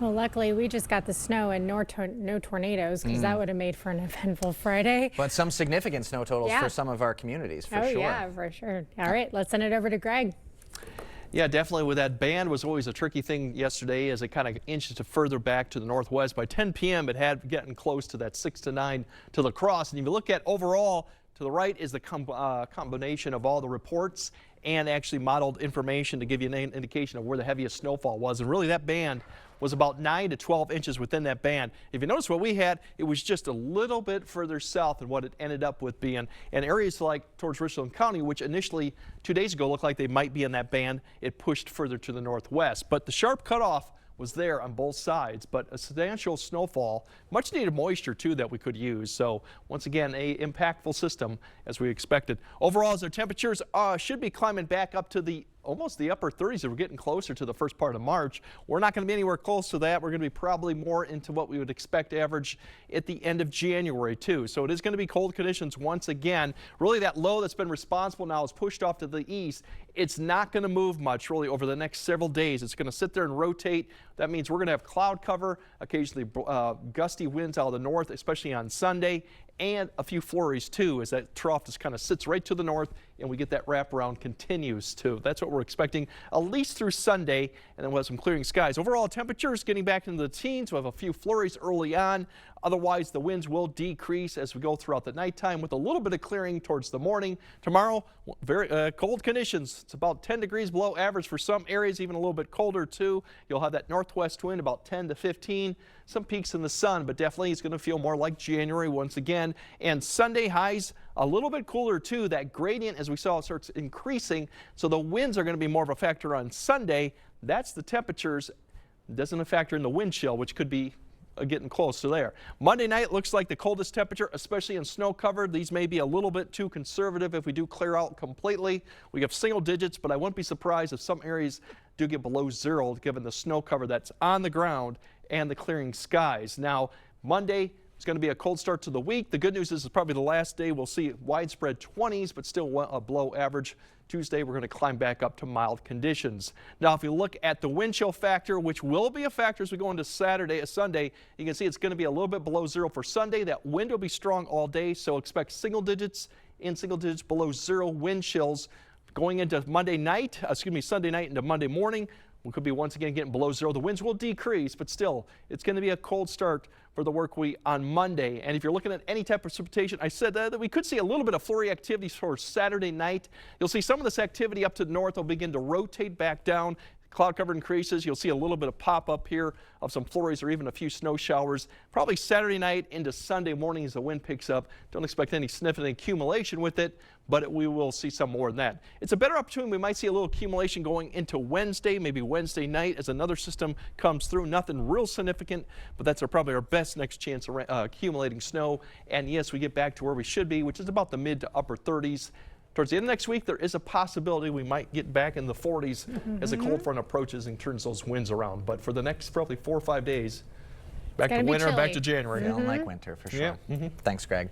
Well, luckily, we just got the snow and no tornadoes because that would have made for an eventful Friday. But some significant snow totals Yeah. for some of our communities, for Oh, sure. yeah, for sure. All right, let's send it over to Greg. Yeah, definitely. With that band was always a tricky thing yesterday as it kind of inched further back to the northwest. By 10 p.m. it had gotten close to that 6 to 9 to La Crosse. And if you look at overall, to the right is the combination of all the reports and actually modeled information to give you an indication of where the heaviest snowfall was. And really that band was about 9 to 12 inches within that band. If you notice what we had, it was just a little bit further south than what it ended up with being. And areas like towards Richland County, which initially 2 days ago looked like they might be in that band, it pushed further to the northwest. But the sharp cutoff was there on both sides, but a substantial snowfall, much needed moisture too that we could use. So once again, a impactful system as we expected. Overall, as our temperatures should be climbing back up to almost the upper 30s. We're getting closer to the first part of March. We're not going to be anywhere close to that. We're going to be probably more into what we would expect average at the end of January too. So it is going to be cold conditions once again. Really that low that's been responsible now is pushed off to the east. It's not going to move much really over the next several days. It's going to sit there and rotate. That means we're going to have cloud cover, occasionally gusty winds out of the north, especially on Sunday, and a few flurries too as that trough just kind of sits right to the north and we get that wraparound continues too. That's what we're expecting at least through Sunday, and then we'll have some clearing skies. Overall temperatures getting back into the teens. We'll have a few flurries early on. Otherwise the winds will decrease as we go throughout the nighttime with a little bit of clearing towards the morning. Tomorrow, very cold conditions. It's about 10 degrees below average for some areas, even a little bit colder too. You'll have that northwest wind about 10 to 15. Some peaks in the sun, but definitely it's going to feel more like January once again. And Sunday highs a little bit cooler too. That gradient, as we saw, starts increasing. So the winds are going to be more of a factor on Sunday. That's the temperatures. It doesn't factor in the wind chill, which could be getting close to there. Monday night looks like the coldest temperature, especially in snow covered. These may be a little bit too conservative if we do clear out completely. We have single digits, but I wouldn't be surprised if some areas do get below 0 given the snow cover that's on the ground and the clearing skies. Now, Monday, it's going to be a cold start to the week. The good news is it's probably the last day we'll see widespread 20s, but still below average. Tuesday, we're going to climb back up to mild conditions. Now, if you look at the wind chill factor, which will be a factor as we go into Sunday, you can see it's going to be a little bit below 0 for Sunday. That wind will be strong all day, so expect single digits below 0 wind chills going into Sunday night into Monday morning. We could be once again getting below 0. The winds will decrease, but still, it's going to be a cold start for the work week on Monday. And if you're looking at any type of precipitation, I said that we could see a little bit of flurry activity for Saturday night. You'll see some of this activity up to the north will begin to rotate back down. Cloud cover increases. You'll see a little bit of pop up here of some flurries or even a few snow showers. Probably Saturday night into Sunday morning as the wind picks up. Don't expect any significant accumulation with it, but we will see some more than that. It's a better opportunity. We might see a little accumulation going into Wednesday, maybe Wednesday night as another system comes through. Nothing real significant, but that's probably our best next chance of accumulating snow. And yes, we get back to where we should be, which is about the mid to upper 30s. Towards the end of next week, there is a possibility we might get back in the 40s as the cold front approaches and turns those winds around. But for the next probably 4 or 5 days, back to winter, back to January. Feeling like winter for sure. Yeah. Thanks, Greg.